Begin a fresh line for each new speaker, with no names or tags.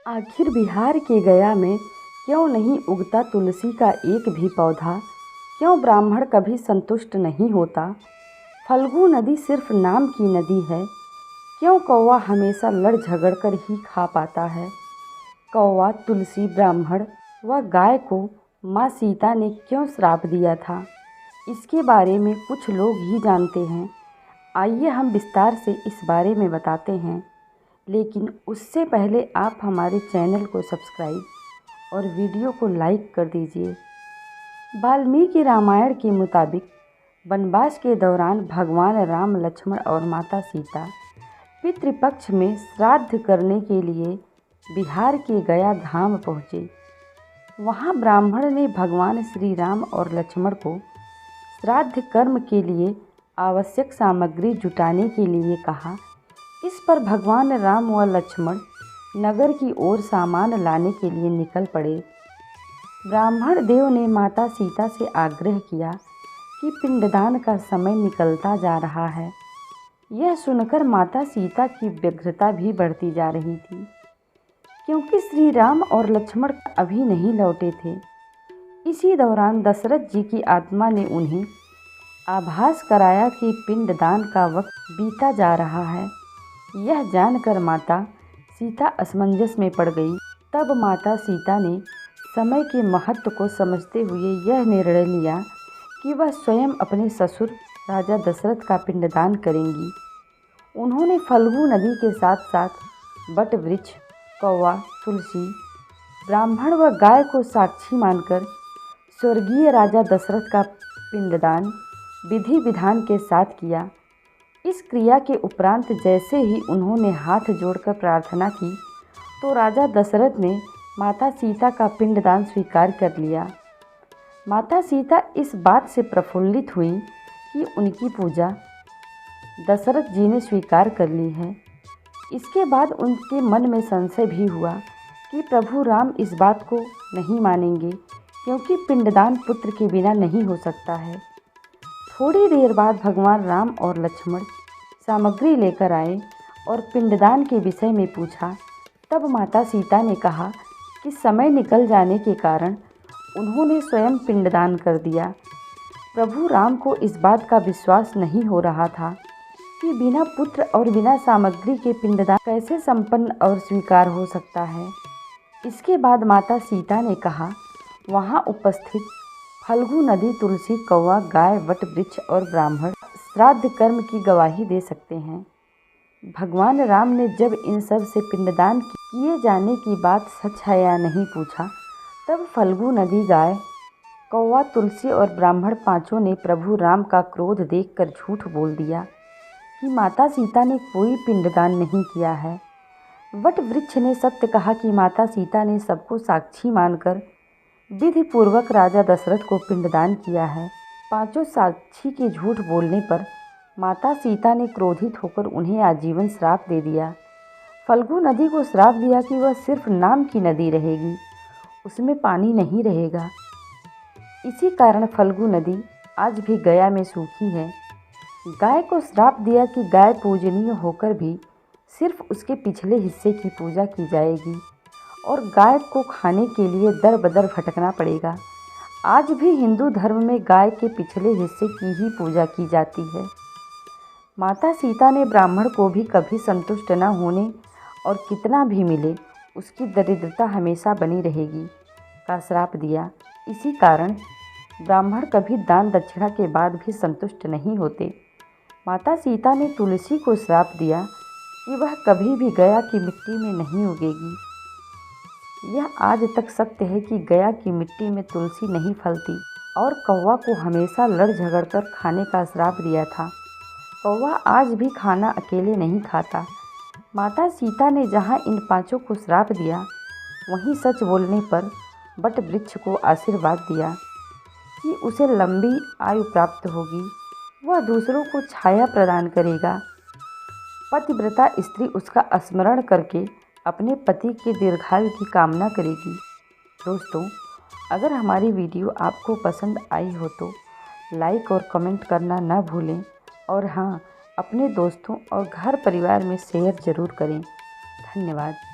आखिर बिहार के गया में क्यों नहीं उगता तुलसी का एक भी पौधा? क्यों ब्राह्मण कभी संतुष्ट नहीं होता? फल्गु नदी सिर्फ नाम की नदी है। क्यों कौवा हमेशा लड़ झगड़ कर ही खा पाता है? कौवा, तुलसी, ब्राह्मण व गाय को माँ सीता ने क्यों श्राप दिया था? इसके बारे में कुछ लोग ही जानते हैं। आइए हम विस्तार से इस बारे में बताते हैं, लेकिन उससे पहले आप हमारे चैनल को सब्सक्राइब और वीडियो को लाइक कर दीजिए। वाल्मीकि रामायण के मुताबिक वनवास के दौरान भगवान राम, लक्ष्मण और माता सीता पितृपक्ष में श्राद्ध करने के लिए बिहार के गया धाम पहुँचे। वहाँ ब्राह्मण ने भगवान श्री राम और लक्ष्मण को श्राद्ध कर्म के लिए आवश्यक सामग्री जुटाने के लिए कहा। इस पर भगवान राम व लक्ष्मण नगर की ओर सामान लाने के लिए निकल पड़े। ब्राह्मण देव ने माता सीता से आग्रह किया कि पिंडदान का समय निकलता जा रहा है। यह सुनकर माता सीता की व्यग्रता भी बढ़ती जा रही थी, क्योंकि श्री राम और लक्ष्मण अभी नहीं लौटे थे। इसी दौरान दशरथ जी की आत्मा ने उन्हें आभास कराया कि पिंडदान का वक्त बीता जा रहा है। यह जानकर माता सीता असमंजस में पड़ गई। तब माता सीता ने समय के महत्व को समझते हुए यह निर्णय लिया कि वह स्वयं अपने ससुर राजा दशरथ का पिंडदान करेंगी। उन्होंने फल्गु नदी के साथ साथ बट वृक्ष, कौवा, तुलसी, ब्राह्मण व गाय को साक्षी मानकर स्वर्गीय राजा दशरथ का पिंडदान विधि विधान के साथ किया। इस क्रिया के उपरांत जैसे ही उन्होंने हाथ जोड़कर प्रार्थना की, तो राजा दशरथ ने माता सीता का पिंडदान स्वीकार कर लिया। माता सीता इस बात से प्रफुल्लित हुई कि उनकी पूजा दशरथ जी ने स्वीकार कर ली है। इसके बाद उनके मन में संशय भी हुआ कि प्रभु राम इस बात को नहीं मानेंगे, क्योंकि पिंडदान पुत्र के बिना नहीं हो सकता है। थोड़ी देर बाद भगवान राम और लक्ष्मण सामग्री लेकर आए और पिंडदान के विषय में पूछा। तब माता सीता ने कहा कि समय निकल जाने के कारण उन्होंने स्वयं पिंडदान कर दिया। प्रभु राम को इस बात का विश्वास नहीं हो रहा था कि बिना पुत्र और बिना सामग्री के पिंडदान कैसे संपन्न और स्वीकार हो सकता है। इसके बाद माता सीता ने कहा, वहाँ उपस्थित फल्गु नदी, तुलसी, कौवा, गाय, वट वृक्ष और ब्राह्मण श्राद्ध कर्म की गवाही दे सकते हैं। भगवान राम ने जब इन सब से पिंडदान किए जाने की बात सच है या नहीं पूछा, तब फल्गु नदी, गाय, कौवा, तुलसी और ब्राह्मण पांचों ने प्रभु राम का क्रोध देखकर झूठ बोल दिया कि माता सीता ने कोई पिंडदान नहीं किया है। वट वृक्ष ने सत्य कहा कि माता सीता ने सबको साक्षी मानकर विधि पूर्वक राजा दशरथ को पिंडदान किया है। पांचों साक्षी के झूठ बोलने पर माता सीता ने क्रोधित होकर उन्हें आजीवन श्राप दे दिया। फल्गु नदी को श्राप दिया कि वह सिर्फ नाम की नदी रहेगी, उसमें पानी नहीं रहेगा। इसी कारण फल्गु नदी आज भी गया में सूखी है। गाय को श्राप दिया कि गाय पूजनीय होकर भी सिर्फ उसके पिछले हिस्से की पूजा की जाएगी और गाय को खाने के लिए दर बदर भटकना पड़ेगा। आज भी हिंदू धर्म में गाय के पिछले हिस्से की ही पूजा की जाती है। माता सीता ने ब्राह्मण को भी कभी संतुष्ट न होने और कितना भी मिले उसकी दरिद्रता हमेशा बनी रहेगी का श्राप दिया। इसी कारण ब्राह्मण कभी दान दक्षिणा के बाद भी संतुष्ट नहीं होते। माता सीता ने तुलसी को श्राप दिया कि वह कभी भी गया की मिट्टी में नहीं उगेगी। यह आज तक सत्य है कि गया की मिट्टी में तुलसी नहीं फलती। और कौवा को हमेशा लड़ झगड़ कर खाने का श्राप दिया था। कौवा आज भी खाना अकेले नहीं खाता। माता सीता ने जहाँ इन पांचों को श्राप दिया, वहीं सच बोलने पर बट वृक्ष को आशीर्वाद दिया कि उसे लंबी आयु प्राप्त होगी, वह दूसरों को छाया प्रदान करेगा। पतिव्रता स्त्री उसका स्मरण करके अपने पति के दीर्घायु की कामना करेगी। दोस्तों, अगर हमारी वीडियो आपको पसंद आई हो तो लाइक और कमेंट करना ना भूलें, और हाँ, अपने दोस्तों और घर परिवार में शेयर ज़रूर करें। धन्यवाद।